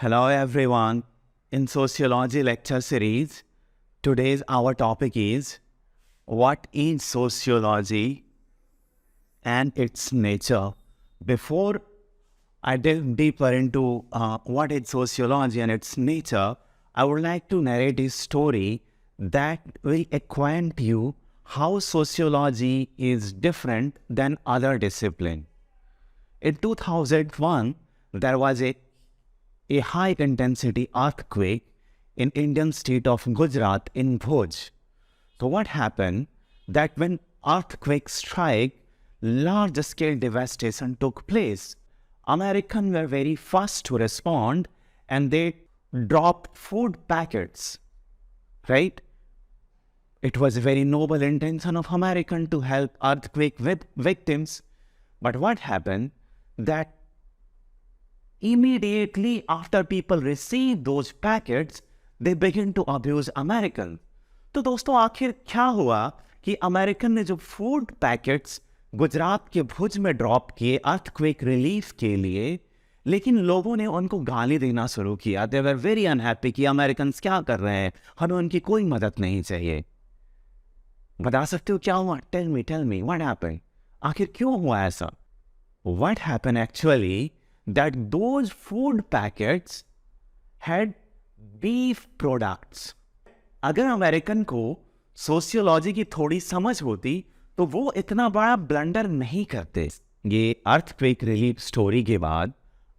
Hello everyone. In Sociology lecture series, today's our topic is what is sociology and its nature. Before I delve deeper into what is sociology and its nature, I would like to narrate a story that will acquaint you how sociology is different than other disciplines. In 2001, there was a high-intensity earthquake in Indian state of Gujarat in Bhuj. So what happened that when earthquake strike, large-scale devastation took place. Americans were very fast to respond and they dropped food packets, right? It was a very noble intention of American to help earthquake victims. But what happened that immediately after people receive those packets, they begin to abuse American. तो दोस्तों आखिर क्या हुआ कि American ने जो food packets Gujarat के भुज में ड्रॉप किए अर्थक्वेक रिलीफ के लिए, लेकिन लोगों ने उनको गाली देना शुरू किया. दे वर वेरी अनहैप्पी कि अमेरिकन क्या कर रहे हैं, हमें उनकी कोई मदद नहीं चाहिए. बता सकते हो क्या हुआ? Tell me what happened. आखिर क्यों हुआ ऐसा? What happened actually that those food packets had beef products. अगर अमेरिकन को सोशियोलॉजी की थोड़ी समझ होती तो वो इतना बड़ा ब्लंडर नहीं करते. ये अर्थक्वेक रिलीफ स्टोरी के बाद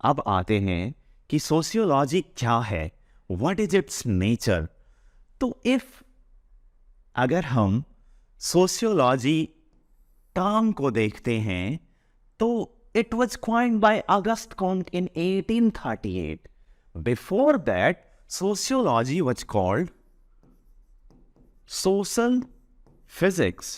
अब आते हैं कि सोशियोलॉजी क्या है, व्हाट इज इट्स नेचर. तो अगर हम सोशियोलॉजी टर्म को देखते हैं तो it was coined by Auguste Comte in 1838. Before that, sociology was called social physics.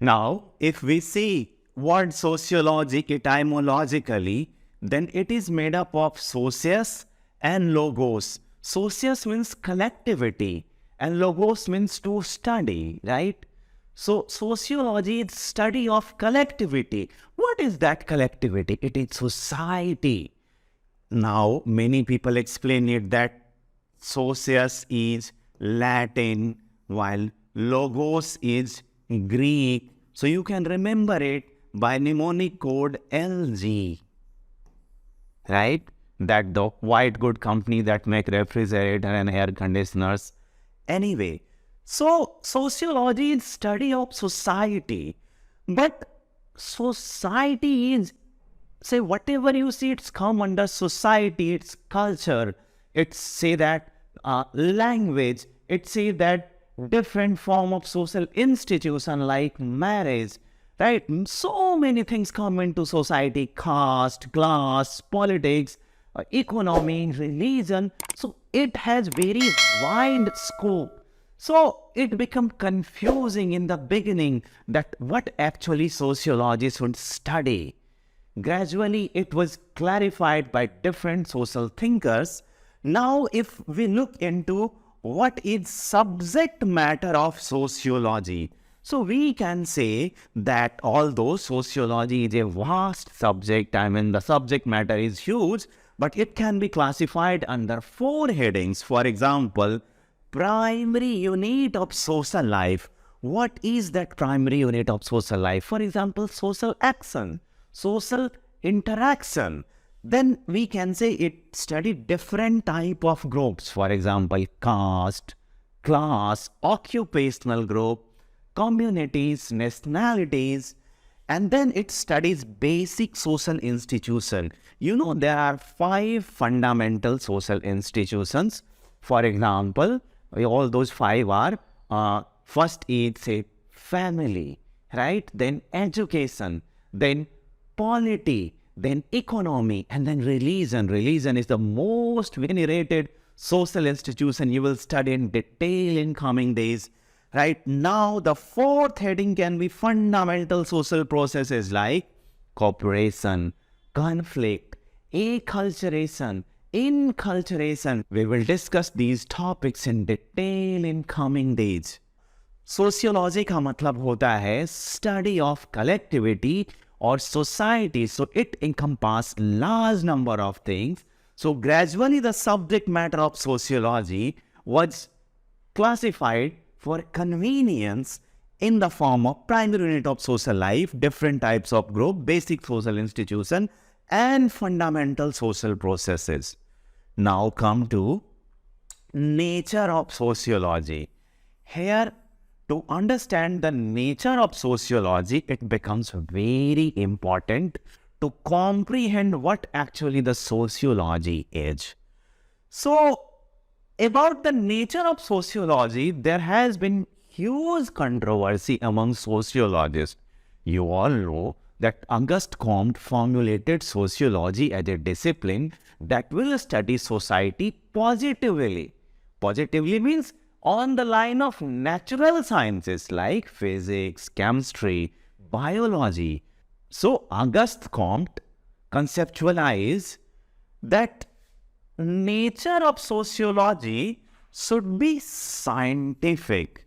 Now, if we see word sociology etymologically, then it is made up of socius and logos. Socius means collectivity and logos means to study, right? So, sociology is study of collectivity. What is that collectivity? It is society. Now, many people explain it that socius is Latin while logos is Greek. So, you can remember it by mnemonic code LG, right? That the white good company that make refrigerator and air conditioners. Anyway, so, sociology is study of society, but society is, say, whatever you see, it's come under society, it's culture, it's say that language, it's say that different form of social institution like marriage, right? So many things come into society, caste, class, politics, economy, religion, so it has very wide scope. So it became confusing in the beginning that what actually sociologists would study. Gradually it was clarified by different social thinkers. Now if we look into what is subject matter of sociology, so we can say that although sociology is a vast subject, I mean the subject matter is huge, but it can be classified under 4 headings. For example, primary unit of social life. What is that primary unit of social life? For example, social action, social interaction. Then we can say it studied different type of groups. For example, caste, class, occupational group, communities, nationalities. And then it studies basic social institution. You know, there are 5 fundamental social institutions. For example, all those 5 are, first is say family, right? Then education, then polity, then economy, and then religion. Religion is the most venerated social institution you will study in detail in coming days. Right now, the 4th heading can be fundamental social processes like cooperation, conflict, acculturation, inculturation. We will discuss these topics in detail in coming days. Sociology का मतलब होता है study of collectivity or society. So it encompasses large number of things. So gradually the subject matter of sociology was classified for convenience in the form of primary unit of social life, different types of group, basic social institution, and fundamental social processes. Now come to nature of sociology. Here, to understand the nature of sociology, it becomes very important to comprehend what actually the sociology is. So, about the nature of sociology, there has been huge controversy among sociologists. You all know that Auguste Comte formulated sociology as a discipline that will study society positively. Positively means on the line of natural sciences like physics, chemistry, biology. So Auguste Comte conceptualized that nature of sociology should be scientific.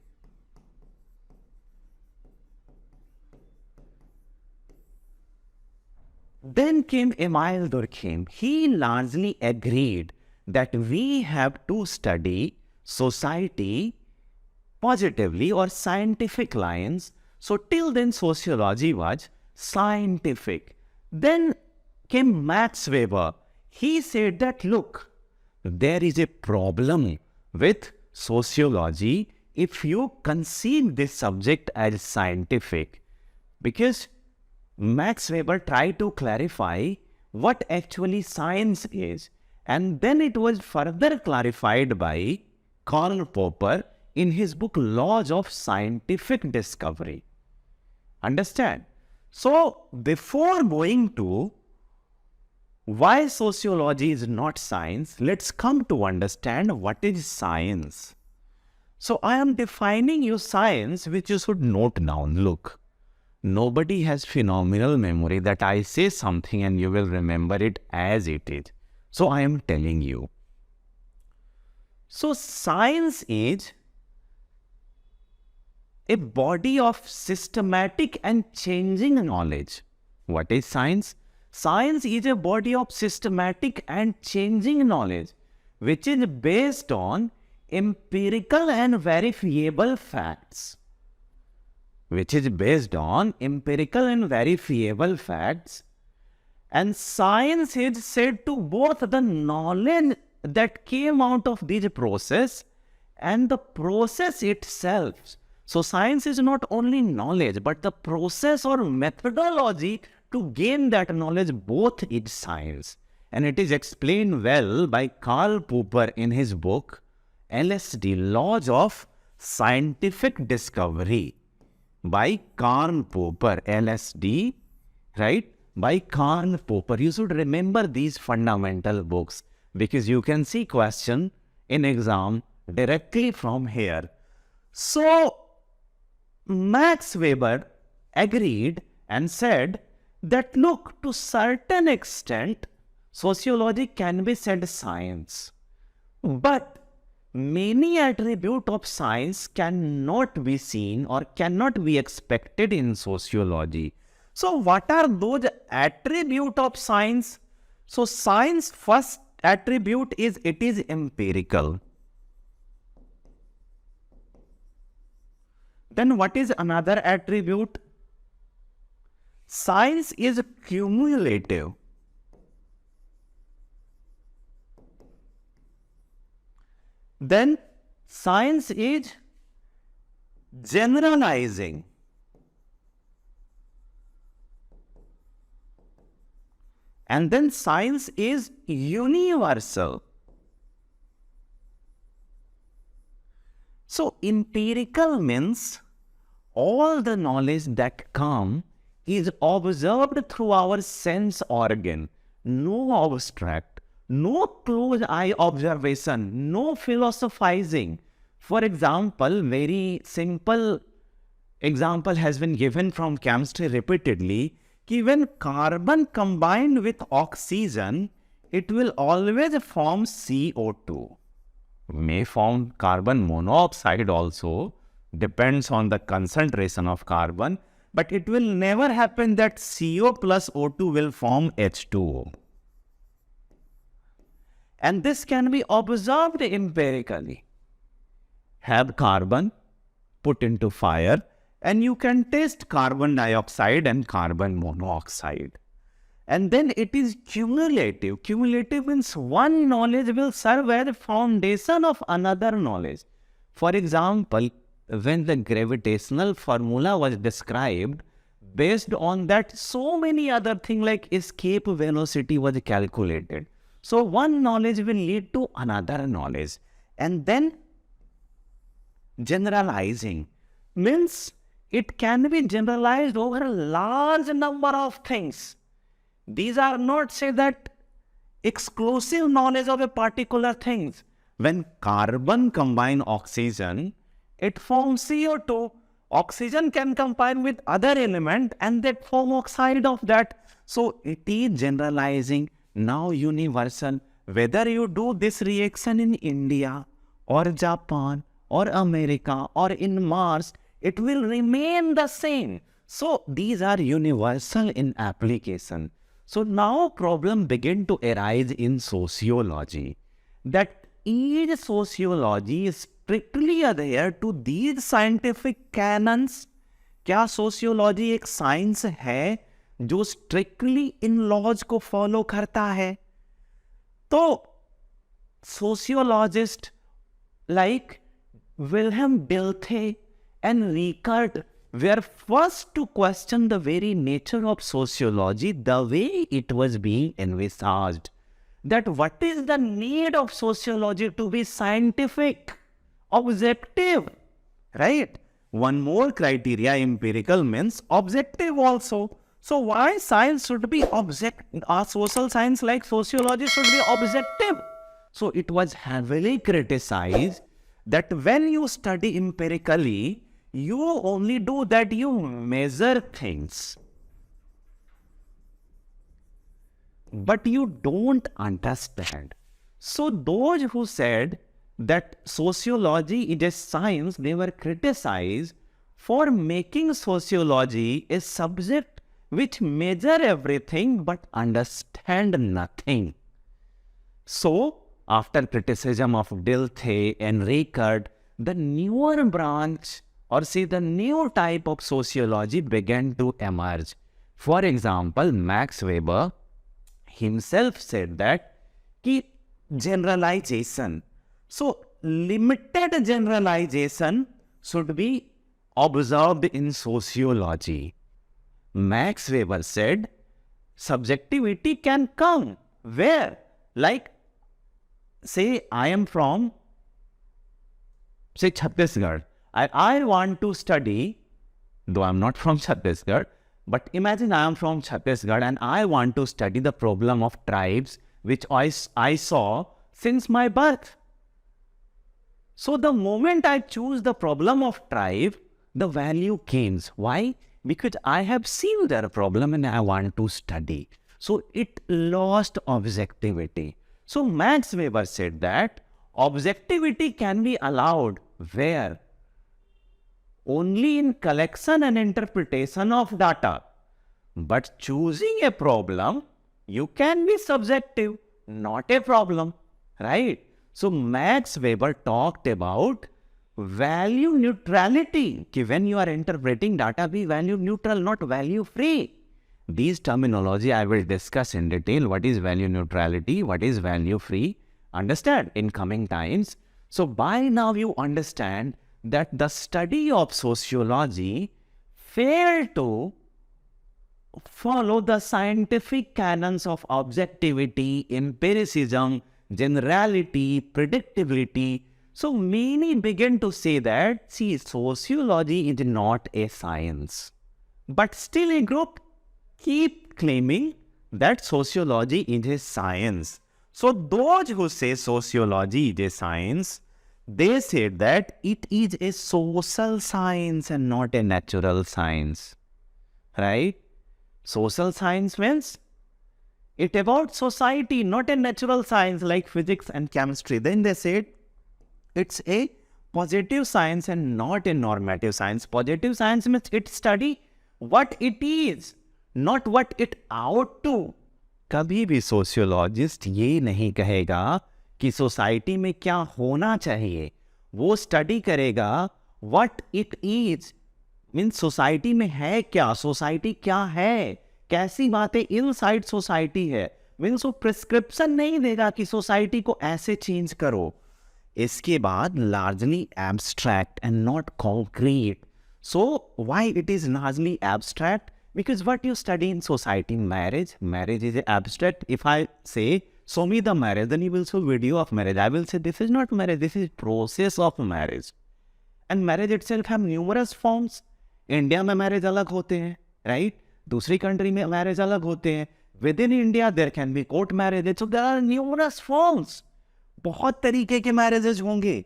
Then came Emile Durkheim. He largely agreed that we have to study society positively or scientific lines. So till then sociology was scientific. Then came Max Weber. He said that, look, there is a problem with sociology if you conceive this subject as scientific, because Max Weber tried to clarify what actually science is, and then it was further clarified by Karl Popper in his book Laws of Scientific Discovery. Understand? So, before going to why sociology is not science, let's come to understand what is science. So, I am defining you science, which you should note down. Look, nobody has phenomenal memory that I say something and you will remember it as it is. So, I am telling you. So, science is a body of systematic and changing knowledge. What is science? Science is a body of systematic and changing knowledge, which is based on empirical and verifiable facts. And science is said to both the knowledge that came out of this process and the process itself. So science is not only knowledge, but the process or methodology to gain that knowledge, both is science. And it is explained well by Karl Popper in his book, LSD, Laws of Scientific Discovery. By Karl Popper, LSD, right? By Karl Popper. You should remember these fundamental books because you can see question in exam directly from here. So, Max Weber agreed and said that, look, to certain extent, sociology can be said science. But many attributes of science cannot be seen or cannot be expected in sociology. So what are those attributes of science? So science first attribute is it is empirical. Then what is another attribute? Science is cumulative. Then science is generalizing. And then science is universal. So empirical means all the knowledge that comes is observed through our sense organ. No abstract, no close eye observation, no philosophizing. For example, very simple example has been given from chemistry repeatedly. When carbon combined with oxygen, it will always form CO2. May form carbon monoxide also, depends on the concentration of carbon. But it will never happen that CO plus O2 will form H2O. And this can be observed empirically. Have carbon put into fire and you can taste carbon dioxide and carbon monoxide. And then it is cumulative. Cumulative means one knowledge will serve as a foundation of another knowledge. For example, when the gravitational formula was described, based on that, so many other things like escape velocity was calculated. So one knowledge will lead to another knowledge. And then generalizing means it can be generalized over a large number of things. These are not, say, that exclusive knowledge of a particular thing. When carbon combine oxygen, it forms CO2. Oxygen can combine with other element and they form oxide of that. So it is generalizing, now universal. Whether you do this reaction in India or Japan or America or in Mars, it will remain the same. So these are universal in application. So now problem begin to arise in sociology, that is sociology is strictly adhere to these scientific canons. क्या sociology एक science है जो strictly इन laws को follow करता है? तो sociologist like Wilhelm Dilthey and Rickert were first to question the very nature of sociology, the way it was being envisaged. That what is the need of sociology to be scientific, objective, right? One more criteria, empirical means objective also. So why science should be objective? Social science like sociology should be objective. So it was heavily criticized that when you study empirically, you only do that, you measure things, but you don't understand. So those who said that sociology is a science, they were criticized for making sociology a subject which measure everything but understand nothing. So after criticism of Dilthey and Rickert, the newer branch or say the new type of sociology began to emerge. For example, Max Weber himself said that generalization. So limited generalization should be observed in sociology. Max Weber said subjectivity can come where? Like, say I am from, say, Chhattisgarh. I want to study, though I am not from Chhattisgarh, but imagine I am from Chhattisgarh and I want to study the problem of tribes which I saw since my birth. So the moment I choose the problem of tribe, the value gains. Why? Because I have seen their problem and I want to study. So it lost objectivity. So Max Weber said that objectivity can be allowed where? Only in collection and interpretation of data. But choosing a problem, you can be subjective, not a problem, right? So Max Weber talked about value neutrality. When you are interpreting data, be value neutral, not value free. These terminology I will discuss in detail. What is value neutrality? What is value free? Understand in coming times. So by now you understand that the study of sociology failed to follow the scientific canons of objectivity, empiricism, generality, predictability. So many begin to say that, see, sociology is not a science. But still a group keep claiming that sociology is a science. So those who say sociology is a science, they said that it is a social science and not a natural science, right? Social science means it about society, not a natural science like physics and chemistry. Then they said it's a positive science and not a normative science. Positive science means it study what it is, not what it ought to. कभी भी sociologist ये नहीं कहेगा कि society में क्या होना चाहिए, वो स्टडी करेगा what it is, means society में है क्या, सोसाइटी क्या है, कैसी बातें इनसाइड सोसाइटी है, मीन्स वो प्रिस्क्रिप्शन नहीं देगा कि सोसाइटी को ऐसे चेंज करो. इसके बाद largely abstract and not concrete. So why it is largely abstract? Because what you study in society, marriage is abstract. If I say, show me the marriage, then you will show video of marriage. I will say, this is not marriage, this is process of marriage. And marriage itself have numerous forms. India में marriage अलग होते हैं, right? दूसरी country में marriage अलग होते हैं. Within India, there can be court marriages. So there are numerous forms. बहुत तरीके के marriages होंगे.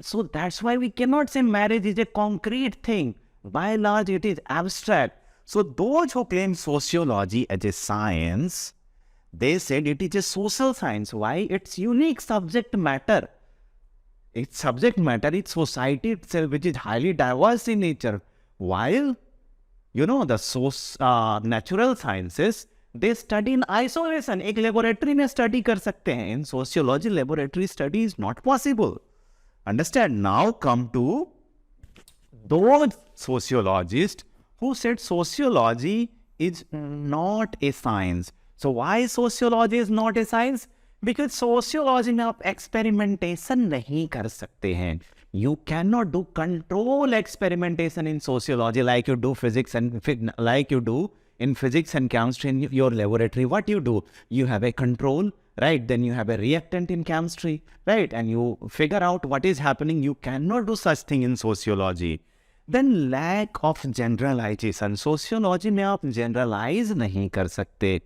So that's why we cannot say marriage is a concrete thing. By and large, it is abstract. So those who claim sociology as a science, they said it is a social science. Why? It's unique subject matter. Its subject matter is society itself, which is highly diverse in nature. While, the natural sciences, they study in isolation. एक laboratory में study कर सकते हैं. In sociology, laboratory study is not possible. Understand? Now come to those sociologists who said sociology is not a science. So why sociology is not a science? Because sociology में आप experimentation नहीं कर सकते हैं. You cannot do control experimentation in sociology like you do in physics and chemistry in your laboratory. What you do? You have a control, right? Then you have a reactant in chemistry, right? And you figure out what is happening. You cannot do such thing in sociology. Then lack of generalization. Sociology में आप generalise नहीं कर सकते,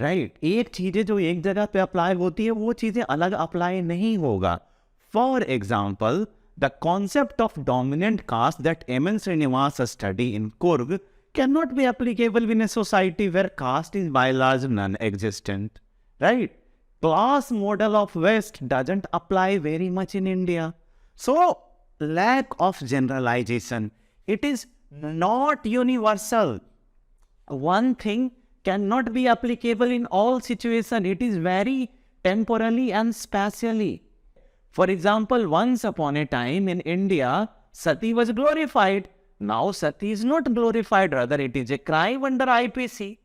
right? एक चीज़ें जो एक जगह पे अप्लाई होती है वो चीज़ें अलग अप्लाई नहीं होगा. For example, the concept of dominant caste that M N. Srinivas study in Coorg can not be applicable in a society where caste is by large non existent, right? Class model of west doesn't apply very much in India. So lack of generalization. It is not universal. One thing cannot be applicable in all situations. It is very temporally and spatially. For example, once upon a time in India, sati was glorified. Now sati is not glorified. Rather, it is a crime under IPC.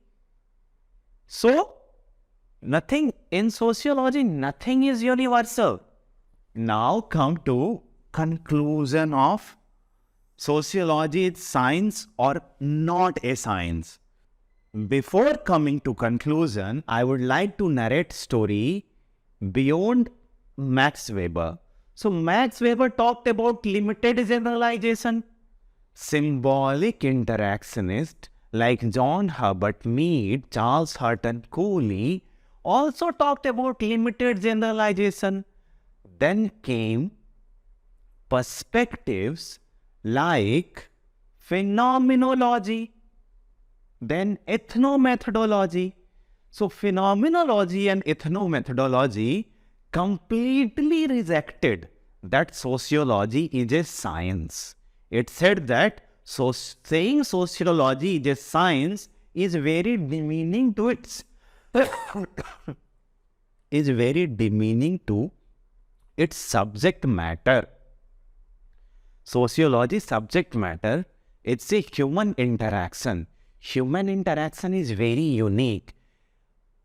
So, nothing in sociology, nothing is universal. Now come to conclusion of sociology is science or not a science. Before coming to conclusion, I would like to narrate story beyond Max Weber. So Max Weber talked about limited generalization. Symbolic interactionists like John Herbert Mead, Charles Hutton Cooley also talked about limited generalization. Then came perspectives like phenomenology, then ethnomethodology. So phenomenology and ethnomethodology completely rejected that sociology is a science. It said that saying sociology is a science is very demeaning to its is very demeaning to its subject matter. Sociology subject matter, it's a human interaction. Human interaction is very unique.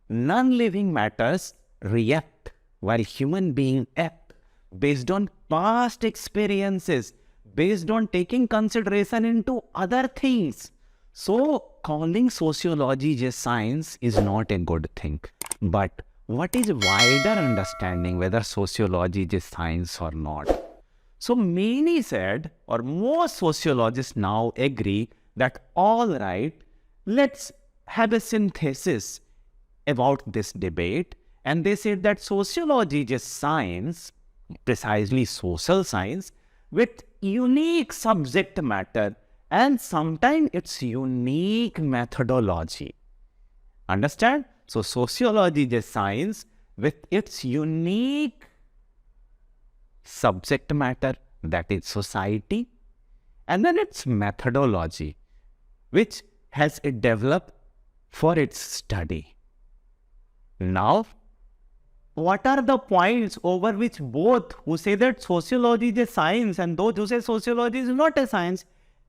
Non-living matters react while human beings act based on past experiences, based on taking consideration into other things. So calling sociology a science is not a good thing. But what is wider understanding whether sociology is science or not? So many said, or most sociologists now agree that all right, let's have a synthesis about this debate. And they said that sociology is science, precisely social science, with unique subject matter and sometimes its unique methodology. Understand? So sociology is science with its unique subject matter, that is society, and then its methodology, which has it developed for its study. Now, what are the points over which both who say that sociology is a science and those who say sociology is not a science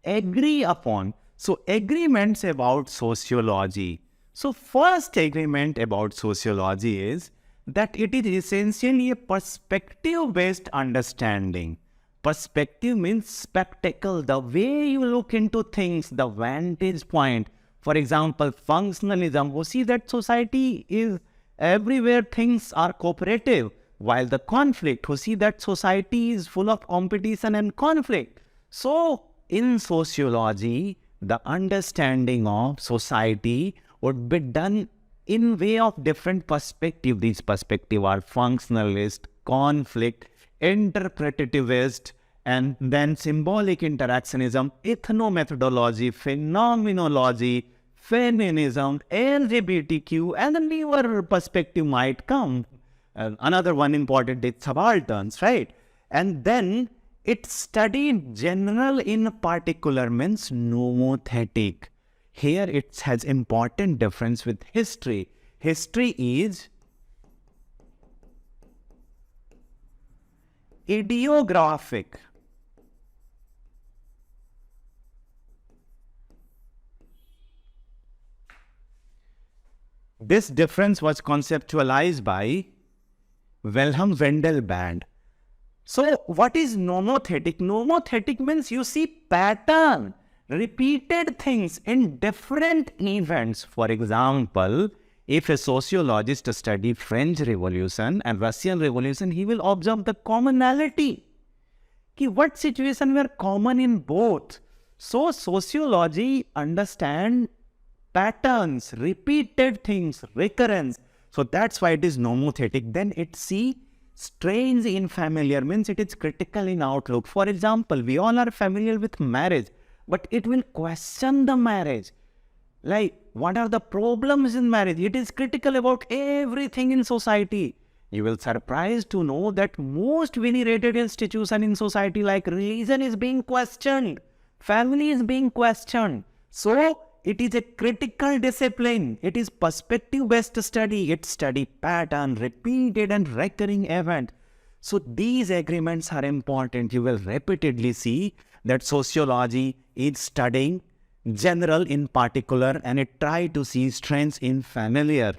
agree upon? So, agreements about sociology. So, first agreement about sociology is that it is essentially a perspective-based understanding. Perspective means spectacle, the way you look into things, the vantage point. For example, functionalism, we see that society is everywhere things are cooperative, while the conflict, we see that society is full of competition and conflict. So, in sociology, the understanding of society would be done in way of different perspective. These perspectives are functionalist, conflict, interpretativist, and then symbolic interactionism, ethnomethodology, phenomenology, feminism, LGBTQ, and a newer perspective might come. Another one important is subalterns, right? And then it studied general in particular means nomothetic. Here it has important difference with history. History is ideographic. This difference was conceptualized by Wilhelm Wendelband. So, what is nomothetic? Nomothetic means you see pattern, repeated things in different events. For example, if a sociologist studies French Revolution and Russian Revolution, he will observe the commonality. What situation were common in both? So, sociology understands patterns, repeated things, recurrence. So, that's why it is nomothetic. Then it see strange in familiar means it is critical in outlook. For example, we all are familiar with marriage, but it will question the marriage. Like, what are the problems in marriage? It is critical about everything in society. You will surprised to know that most venerated institution in society like religion is being questioned. Family is being questioned. So, it is a critical discipline. It is perspective-based study. It study pattern, repeated and recurring event. So these agreements are important. You will repeatedly see that sociology is studying general in particular and it try to see strengths in familiar.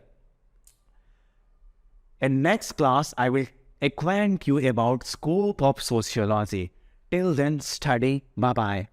In next class, I will acquaint you about scope of sociology. Till then, study. Bye-bye.